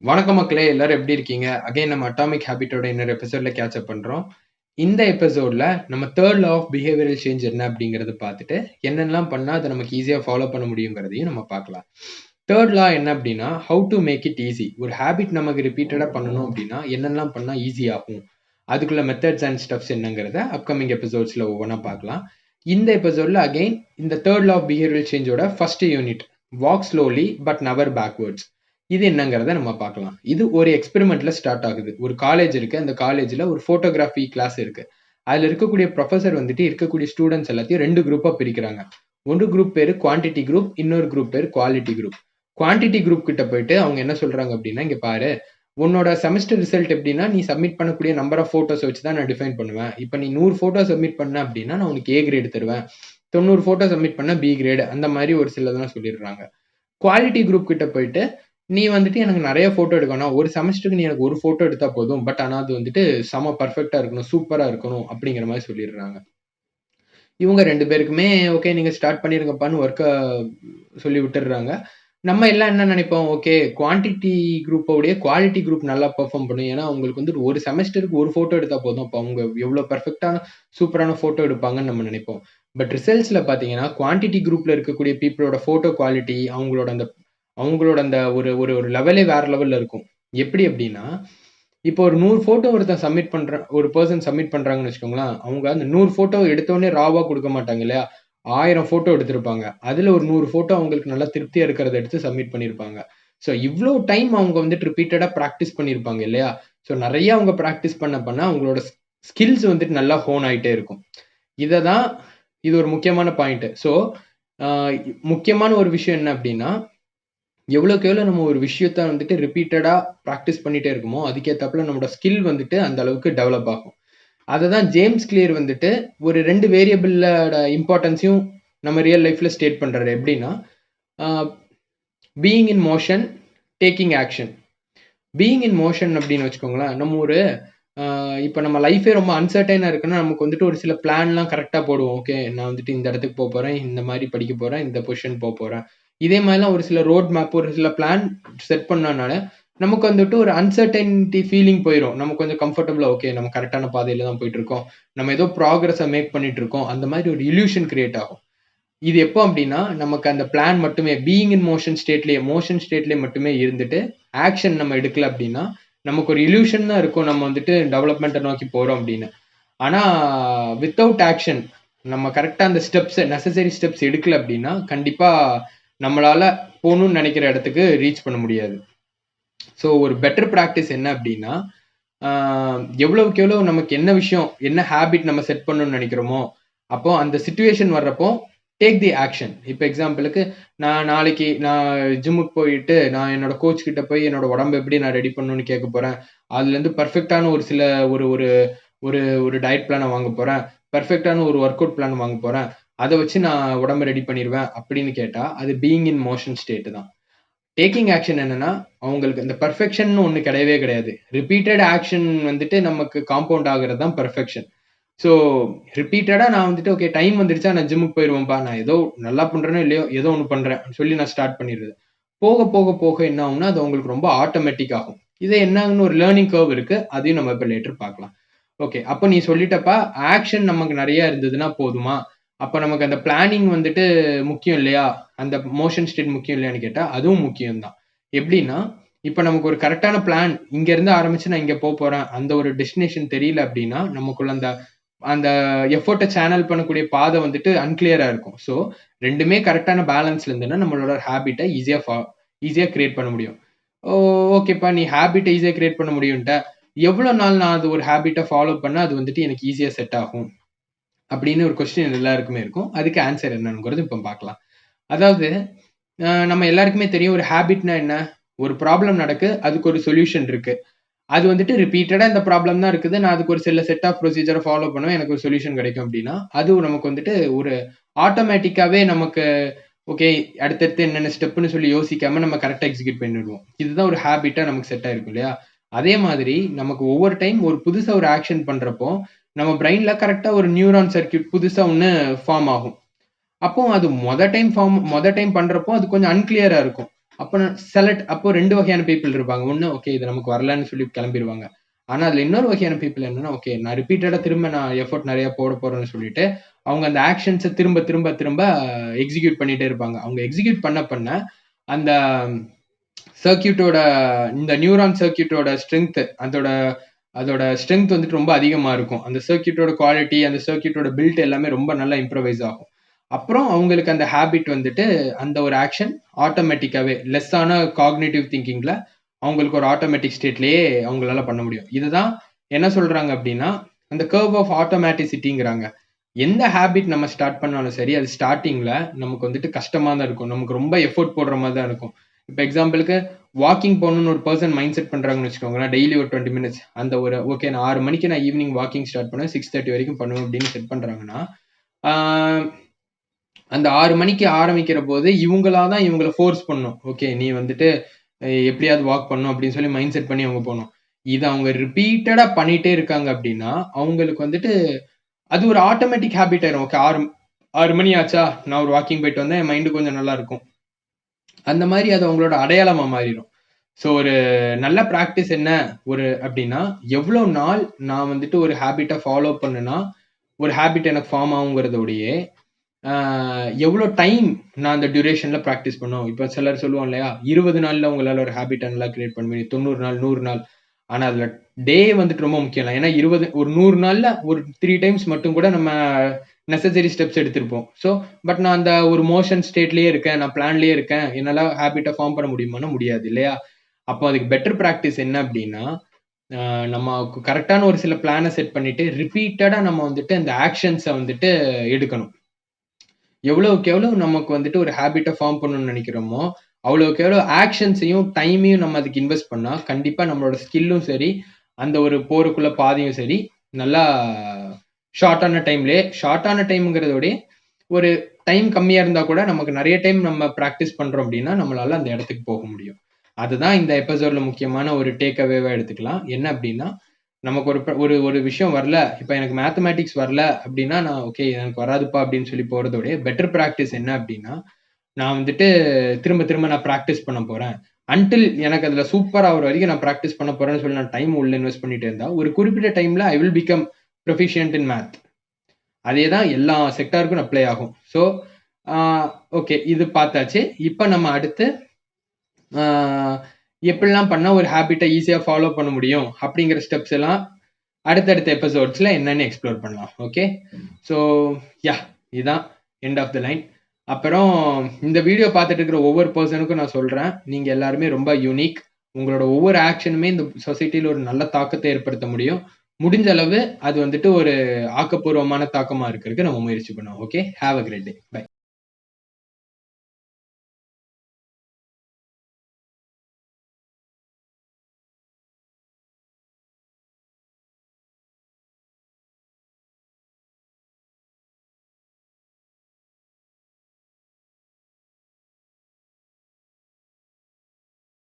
வணக்கம் மக்களே! எல்லாரும் எப்படி இருக்கீங்க? அகைன் நம்ம அட்டாமிக் ஹேபிட்டோட இன்னொரு எபிசோட்ல கேட்ச் அப் பண்றோம். இந்த எபிசோட்ல நம்ம 3 லா ஆஃப் பிஹேவியரல் சேஞ்ச் என்ன அப்படிங்கிறத பார்த்துட்டு, என்னென்னலாம் பண்ணா அத நமக்கு ஈஸியா ஃபாலோ பண்ண முடியுங்கிறதையும் நம்ம பார்க்கலாம். 3 லா என்ன அப்படின்னா, how to make it easy. ஒரு ஹேபிட் நமக்கு ரிப்பீட்டடா பண்ணணும் அப்படின்னா, என்னென்னலாம் பண்ணா ஈஸி ஆகும்? அதுக்குள்ள மெத்தட்ஸ் அண்ட் ஸ்டெப்ஸ் என்னங்கிறத அப்கமிங் எபிசோட்ஸ்ல ஒவ்வொன்னா பார்க்கலாம். இந்த எபிசோட்ல அகைன் இந்த 3 லா ஆஃப் பிஹேவியரல் சேஞ்சோட first unit, walk slowly but never backwards. இது என்னங்கிறத நம்ம பார்க்கலாம். இது ஒரு எக்ஸ்பெரிமெண்ட்ல ஸ்டார்ட் ஆகுது. ஒரு காலேஜ் இருக்கு. அந்த காலேஜ்ல ஒரு ஃபோட்டோகிராஃபி கிளாஸ் இருக்கு. அதுல இருக்கக்கூடிய ப்ரொஃபசர் வந்துட்டு இருக்கக்கூடிய ஸ்டூடண்ட்ஸ் எல்லாத்தையும் 2 குரூப்பா பிரிக்கிறாங்க. ஒரு குரூப் பேரு குவான்டிட்டி குரூப், இன்னொரு குரூப் பேரு குவாலிட்டி குரூப். குவான்டிட்டி குரூப் கிட்ட போயிட்டு அவங்க என்ன சொல்றாங்க அப்படின்னா, "இங்க பாரு, உன்னோட செமஸ்டர் ரிசல்ட் எப்படின்னா, நீ சப்மிட் பண்ணக்கூடிய நம்பர் ஆஃப் ஃபோட்டோஸ வச்சு தான் நான் டிஃபைன் பண்ணுவேன். இப்ப நீ 100 ஃபோட்டோ சப்மிட் பண்ண அப்படின்னா, நான் உனக்கு ஏ கிரேட் தருவேன். 90 ஃபோட்டோ சப்மிட் பண்ணா பி கிரேட்." அந்த மாரி ஒரு சிலதெல்லாம் சொல்லிடுறாங்க. குவாலிட்டி குரூப் கிட்ட போயிட்டு, நீ வந்துட்டு எனக்கு நெறைய ஃபோட்டோ எடுக்கணும். ஒரு செமஸ்டருக்கு நீ எனக்கு 1 ஃபோட்டோ எடுத்தா போதும். பட் ஆனா அது வந்துட்டு செம பெர்ஃபெக்ட்டா இருக்கணும். சூப்பரா இருக்கணும். அப்படிங்கிற மாரி சொல்லிடுறாங்க. இவங்க 2 பேருக்குமே ஓகே நீங்க ஸ்டார்ட் பண்ணிருங்கப்பான்னு ஒர்க்க சொல்லி விட்டுர்றாங்க. நம்ம எல்லாம் என்ன நெனைப்போம், ஓகே குவான்டிட்டி குரூப்போடயே குவாலிட்டி குரூப் நல்லா பெர்ஃபார்ம் பண்ணும். ஏன்னா, அவங்களுக்கு வந்துட்டு ஒரு செமஸ்டருக்கு 1 ஃபோட்டோ எடுத்தா போதும். அப்ப அவங்க எவ்வளோ பெர்ஃபெக்ட்டான சூப்பரான ஃபோட்டோ எடுப்பாங்கன்னு நம்ம நெனைப்போம். பட் ரிசல்ட்ஸ்ல பார்த்தீங்கன்னா, குவான்டிட்டி குரூப்ல இருக்கக்கூடிய பீப்பிளோட ஃபோட்டோ குவாலிட்டி, அவங்களோட அந்த ஒரு ஒரு ஒரு லெவலே வேற லெவல்ல இருக்கும். எப்படி அப்படின்னா, இப்போ ஒரு 100 ஃபோட்டோ ஒரு பெர்சன் சப்மிட் பண்றாங்கன்னு வச்சுக்கோங்களேன். அவங்க அந்த 100 ஃபோட்டோ எடுத்தோனே ராவா குடுக்க மாட்டாங்க இல்லையா? 1000 ஃபோட்டோ எடுத்திருப்பாங்க. அதுல ஒரு 100 ஃபோட்டோ அவங்களுக்கு நல்லா திருப்தியா இருக்கிறத எடுத்து சப்மிட் பண்ணியிருப்பாங்க. ஸோ இவ்ளோ டைம் அவங்க வந்துட்டு ரிப்பீட்டடா பிராக்டிஸ் பண்ணியிருப்பாங்க இல்லையா? ஸோ நெறைய அவங்க பிராக்டிஸ் பண்ண அவங்களோட ஸ்கில்ஸ் வந்துட்டு நல்லா ஹோன் ஆயிட்டே இருக்கும். இத தான் இது ஒரு முக்கியமான பாயிண்ட். ஸோ அ முக்கியமான ஒரு விஷயம் என்ன அப்டின்னா, எவ்வளோக்கு எவ்வளோ நம்ம ஒரு விஷயத்த வந்துட்டு ரிப்பீட்டடா பிராக்டிஸ் பண்ணிட்டே இருக்கோமோ, அதுக்கேத்தாப்ல நம்மோட ஸ்கில் வந்துட்டு அந்த அளவுக்கு டெவலப் ஆகும். அததான் ஜேம்ஸ் கிளியர் வந்துட்டு ஒரு 2 வேரியபிளோட இம்பார்ட்டன்ஸையும் நம்ம ரியல் லைஃப்ல ஸ்டேட் பண்றாரு. எப்படின்னா, அ being in motion, taking action. Being in motion அப்படின்னு வச்சுக்கோங்களேன். நம்ம ஒரு இப்ப நம்ம லைஃபே ரொம்ப அன்சர்டைனா இருக்குன்னா, நமக்கு வந்துட்டு ஒரு சில பிளான்லாம் கரெக்ட்டா போடுவோம். ஓகே, நான் வந்துட்டு இந்த இடத்துக்கு போறேன், இந்த மாரி படிக்க போறேன், இந்த பொசிஷன் போறேன். இதே மாரிலாம் ஒரு சில ரோட் மேப், ஒரு சில பிளான் செட் பண்ணனால, நமக்கு வந்துட்டு ஒரு அன்சர்டைனிட்டி ஃபீலிங் போயிரும். நம்ம கொஞ்சம் கம்ஃபர்டபுளா ஓகே நம்ம கரெக்ட்டான பாதையில தான் போயிட்டுருக்கோம். நம்ம ஏதோ ப்ராக்ரஸ மேக் பண்ணிட்டு இருக்கோம். அந்த மாரி ஒரு இல்யூஷன் கிரியேட் ஆகும். இது எப்போ அப்டின்னா, நமக்கு அந்த பிளான் மட்டுமே பீயிங் இன் மோஷன் ஸ்டேட்லயே மட்டுமே இருந்துட்டு, ஆக்ஷன் நம்ம எடுக்கல அப்டின்னா, நமக்கு ஒரு இல்யூஷன் தான் இருக்கும். நம்ம வந்துட்டு டெவலப்மெண்ட்ட நோக்கி போறோம் அப்டின்னு. ஆனா, வித்தவுட் ஆக்ஷன் நம்ம கரெக்ட்டா அந்த நெசசரி ஸ்டெப்ஸ் எடுக்கல அப்டின்னா, கண்டிப்பா நம்மளால போணும்னு நெனைக்கிற இடத்துக்கு ரீச் பண்ண முடியாது. ஸோ ஒரு பெட்டர் பிராக்டிஸ் என்ன அப்டின்னா, ஆ எவ்வளவுக்கு எவ்வளவு நமக்கு என்ன விஷயம், என்ன ஹேபிட் நம்ம செட் பண்ணணும்னு நெனைக்கிறோமோ, அப்போ அந்த சிச்சுவேஷன் வர்றப்போ டேக் தி ஆக்ஷன். இப்ப எக்ஸாம்பிளுக்கு நாளைக்கு நான் ஜிம்முக்கு போயிட்டு, நான் என்னோட கோச் கிட்ட போய் என்னோட உடம்ப எப்படி நான் ரெடி பண்ணணும்னு கேட்க போறேன். அதுலேருந்து பெர்ஃபெக்ட்டான ஒரு சில ஒரு ஒரு ஒரு ஒரு டயட் பிளான வாங்க போறேன். பெர்ஃபெக்ட்டான ஒரு வொர்க் அவுட் பிளான் வாங்க போறேன். அத வச்சு நான் உடம்ப ரெடி பண்ணிருவேன் அப்படின்னு கேட்டா, அது பீயிங் இன் மோஷன் ஸ்டேட் தான். டேக்கிங் ஆக்ஷன் என்னன்னா, அவங்களுக்கு இந்த பெர்ஃபெக்ஷன்னு ஒண்ணு கிடையவே கிடையாது. ரிப்பீட்டட் ஆக்ஷன் வந்துட்டு நமக்கு காம்பவுண்ட் ஆகுறது தான் பெர்ஃபெக்ஷன். ஸோ ரிப்பீட்டடா நான் வந்துட்டு ஓகே டைம் வந்துருச்சா நான் ஜிம்முக்கு போயிருவேன்ப்பா. நான் ஏதோ நல்லா பண்றேனோ இல்லையோ, ஏதோ ஒண்ணு பண்றேன் சொல்லி நான் ஸ்டார்ட் பண்ணிடுறது. போக போக போக என்ன ஆகும்னா, அது உங்களுக்கு ரொம்ப ஆட்டோமேட்டிக் ஆகும். இது என்ன ஆகும்னு ஒரு லேர்னிங் கர்வ் இருக்கு. அதையும் நம்ம இப்ப லேட்டர் பார்க்கலாம். ஓகே. அப்ப நீ சொல்லிட்டப்பா, ஆக்ஷன் நமக்கு நெறைய இருந்ததுன்னா போதுமா? அப்ப நமக்கு அந்த பிளானிங் வந்துட்டு முக்கியம் இல்லையா? அந்த மோஷன் ஸ்டேட் முக்கியம் இல்லையான்னு கேட்டா, அதுவும் முக்கியம் தான். எப்படின்னா, இப்ப நமக்கு ஒரு கரெக்ட்டான பிளான் இங்க இருந்து ஆரம்பிச்சு நான் இங்க போப்போறேன். அந்த ஒரு டெஸ்டினேஷன் தெரியல அப்படின்னா, நமக்குள்ள அந்த அந்த எஃபோர்ட்ட சேனல் பண்ணக்கூடிய பாதை வந்துட்டு அன்கிளியரா இருக்கும். ஸோ 2மே கரெக்ட்டான பேலன்ஸ்ல இருந்ததுன்னா, நம்மளோட ஹேபிட்ட ஈஸியா கிரியேட் பண்ண முடியும். ஓ ஓகேப்பா நீ ஹேபிட்ட ஈஸியா கிரியேட் பண்ண முடியுன்ட்ட. எவ்வளோ நாள் நான் அது ஒரு ஹேபிட்ட ஃபாலோ பண்ணா அது வந்துட்டு எனக்கு ஈஸியா செட் ஆகும்? அப்படின்னு ஒரு கொஸ்டின் எல்லாருக்குமே இருக்கும். அதுக்கு ஆன்சர் என்னங்கிறது இப்ப பார்க்கலாம். அதாவது நம்ம எல்லாருக்குமே தெரியும் ஒரு ஹேபிட்னா என்ன? ஒரு ப்ராப்ளம் நடக்கு. அதுக்கு ஒரு சொல்யூஷன் இருக்கு. அது வந்துட்டு ரிப்பீட்டடா இந்த ப்ராப்ளம் தான் இருக்குது. நான் அதுக்கு ஒரு சில செட் ஆஃப் ப்ரொசீஜர ஃபாலோ பண்ணுவேன். எனக்கு ஒரு சொல்யூஷன் கிடைக்கும் அப்டின்னா, அது நமக்கு வந்துட்டு ஒரு ஆட்டோமேட்டிக்காவே நமக்கு ஓகே அடுத்தடுத்து என்னென்ன ஸ்டெப்ன்னு சொல்லி யோசிக்காம நம்ம கரெக்ட்டா எக்ஸிக்யூட் பண்ணிடுவோம். இதுதான் ஒரு ஹேபிட்டா நமக்கு செட் ஆயிருக்கும் இல்லையா? அதே மாதிரி நமக்கு ஒவ்வொரு டைம் ஒரு புதுசா ஒரு ஆக்ஷன் பண்றப்போ, நம்ம பிரெயின்ல கரெக்ட்டா ஒரு நியூரான் சர்க்யூட் புதுசா ஒண்ணு ஃபார்ம் ஆகும். அப்போ அது மொத டைம் பண்றப்போ அது கொஞ்சம் அன்கிளியரா இருக்கும். அப்போ 2 வகையான பீப்பிள் இருப்பாங்க. ஒண்ணு ஓகே இது நமக்கு வரலன்னு சொல்லி கிளம்பிருவாங்க. ஆனா அதுல இன்னொரு வகையான பீப்பிள் என்னன்னா, ஓகே நான் ரிப்பீட்டடா திரும்ப நான் எஃபோர்ட் நெறைய போட போறேன்னு சொல்லிட்டு, அவங்க அந்த ஆக்ஷன்ஸ திரும்ப திரும்ப திரும்ப எக்ஸிக்யூட் பண்ணிட்டே இருப்பாங்க. அவங்க எக்ஸிக்யூட் பண்ண பண்ண அந்த சர்க்யூட்டோட இந்த நியூரான் சர்க்யூட்டோட ஸ்ட்ரென்த் அதோட ஸ்ட்ரென்த் வந்துட்டு ரொம்ப அதிகமா இருக்கும். அந்த சர்க்யூட்டோட குவாலிட்டி, அந்த சர்க்யூட்டோட பில்ட் எல்லாமே ரொம்ப நல்லா இம்ப்ரூவைஸ் ஆகும். அப்புறம் அவங்களுக்கு அந்த ஹேபிட் வந்துட்டு அந்த ஒரு ஆக்ஷன் ஆட்டோமேட்டிக்காவே லெஸ்ஸான காக்னிட்டிவ் திங்கிங்ல அவங்களுக்கு ஒரு ஆட்டோமேட்டிக் ஸ்டேட்லயே அவங்களால பண்ண முடியும். இதுதான் என்ன சொல்றாங்க அப்படின்னா, அந்த கர்வ் ஆஃப் ஆட்டோமேட்டிசிட்டிங்கிறாங்க. எந்த ஹேபிட் நம்ம ஸ்டார்ட் பண்ணாலும் சரி, அது ஸ்டார்டிங்ல நமக்கு வந்துட்டு கஷ்டமா தான் இருக்கும். நமக்கு ரொம்ப எஃபோர்ட் போடுற மாதிரி தான் இருக்கும். இப்போ எக்ஸாம்பிளுக்கு வாக்கிங் போகணும்னு ஒரு பர்சன் மைண்ட் செட் பண்றாங்கன்னு வச்சுக்கோங்களேன். டெய்லி ஒரு 20 மினிட்ஸ் அந்த ஒரு ஓகே நான் 6 மணிக்கு நான் ஈவினிங் வாக்கிங் ஸ்டார்ட் பண்ணுவேன், 6:30 வரைக்கும் பண்ணுவேன் அப்படின்னு செட் பண்றாங்கன்னா, அந்த 6 மணிக்கு ஆரம்பிக்கிற போது இவங்களா தான் இவங்கள ஃபோர்ஸ் பண்ணணும். ஓகே நீ வந்துட்டு எப்படியாவது வாக் பண்ணணும் அப்படின்னு சொல்லி மைண்ட் செட் பண்ணி அவங்க போகணும். இதை அவங்க ரிப்பீட்டடா பண்ணிட்டே இருக்காங்க அப்படின்னா அவங்களுக்கு வந்துட்டு அது ஒரு ஆட்டோமேட்டிக் ஹேபிட் ஆயிரும். ஓகே 6 மணி ஆச்சா நான் ஒரு வாக்கிங் போயிட்டு வந்தேன், என் மைண்டு கொஞ்சம் நல்லா இருக்கும். அந்த மாதிரி அது அவங்களோட அடையாளமா மாறிடும். ஸோ ஒரு நல்ல ப்ராக்டிஸ் என்ன அப்படின்னா, எவ்வளோ நாள் நான் வந்துட்டு ஒரு ஹேபிட்டை ஃபாலோ பண்ணுனா ஒரு ஹேபிட் எனக்கு ஃபார்ம் ஆகுங்கிறதோடையே எவ்வளோ டைம் நான் அந்த டியூரேஷன்ல ப்ராக்டிஸ் பண்ணும். இப்போ சிலர் சொல்லுவோம் இல்லையா, 20 நாள்ல உங்களால ஒரு ஹேபிட்டை நல்லா கிரியேட் பண்ணுவீங்க, 90 நாள் 100 நாள். ஆனா அதுல டே வந்துட்டு ரொம்ப முக்கியம் இல்லை. ஏன்னா 100 நாள்ல ஒரு 3 டைம்ஸ் மட்டும் கூட நம்ம நெசசரி ஸ்டெப்ஸ் எடுத்திருப்போம். ஸோ பட் நான் அந்த ஒரு மோஷன் ஸ்டேட்லயே இருக்கேன், நான் பிளான்லயே இருக்கேன், என்னால ஹேபிட்டை ஃபார்ம் பண்ண முடியுமானா முடியாது இல்லையா. அப்போ அதுக்கு பெட்டர் ப்ராக்டிஸ் என்ன அப்படின்னா, நம்ம கரெக்டான ஒரு சில பிளானை செட் பண்ணிட்டு ரிப்பீட்டடா நம்ம வந்துட்டு அந்த ஆக்ஷன்ஸை வந்துட்டு எடுக்கணும். எவ்வளவுக்கு எவ்வளவு நமக்கு வந்துட்டு ஒரு ஹேபிட்டை ஃபார்ம் பண்ணணும்னு நினைக்கிறோமோ அவ்வளவுக்கு எவ்வளவு ஆக்ஷன்ஸையும் டைமையும் நம்ம அதுக்கு இன்வெஸ்ட் பண்ணா கண்டிப்பா நம்மளோட ஸ்கில்லும் சரி, அந்த ஒரு போருக்குள்ள பாதையும் சரி, நல்லா ஷார்ட்டான டைம்ங்கிறதோட ஒரு டைம் கம்மியா இருந்தா கூட நமக்கு நிறைய டைம் நம்ம ப்ராக்டிஸ் பண்றோம் அப்படின்னா நம்மளால அந்த இடத்துக்கு போக முடியும். அதுதான் இந்த எபிசோட்ல முக்கியமான ஒரு டேக் அவேவா எடுத்துக்கலாம். என்ன அப்படின்னா, நமக்கு ஒரு ஒரு விஷயம் வரல, இப்போ எனக்கு மேத்தமேட்டிக்ஸ் வரல அப்படின்னா நான் ஓகே எனக்கு வராதுப்பா அப்படின்னு சொல்லி போறதோட பெட்டர் ப்ராக்டிஸ் என்ன அப்படின்னா, நான் வந்துட்டு திரும்ப திரும்ப நான் ப்ராக்டிஸ் பண்ண போறேன் அன்டில் எனக்கு அதுல சூப்பர் ஆகிற வரைக்கும் நான் ப்ராக்டிஸ் பண்ண போறேன்னு சொல்லி நான் டைம் உள்ள இன்வெஸ்ட் பண்ணிட்டு இருந்தா ஒரு குறிப்பிட்ட டைம்ல I will become proficient in math. அதே தான் எல்லா செக்டாருக்கும் அப்ளை ஆகும். ஸோ ஓகே இது பார்த்தாச்சு. இப்போ நம்ம அடுத்து எப்படிலாம் பண்ணா ஒரு ஹேபிட்டை ஈஸியா ஃபாலோ பண்ண முடியும் அப்படிங்கிற ஸ்டெப்ஸ் எல்லாம் அடுத்தடுத்த எபிசோட்ஸ்ல என்னன்னு எக்ஸ்ப்ளோர் பண்ணலாம். ஓகே, ஸோ யா இதுதான் எண்ட் ஆஃப் த லைன். அப்புறம் இந்த வீடியோ பார்த்துட்டு இருக்கிற ஒவ்வொரு பர்சனுக்கும் நான் சொல்றேன், நீங்க எல்லாருமே ரொம்ப யூனிக். உங்களோட ஒவ்வொரு ஆக்ஷனுமே இந்த சொசைட்டில ஒரு நல்ல தாக்கத்தை ஏற்படுத்த முடியும். முடிஞ்ச அளவு அது வந்துட்டு ஒரு ஆக்கப்பூர்வமான தாக்கமா இருக்கிறதுக்கு நம்ம முயற்சி பண்ணுவோம். Okay, have a great day. By.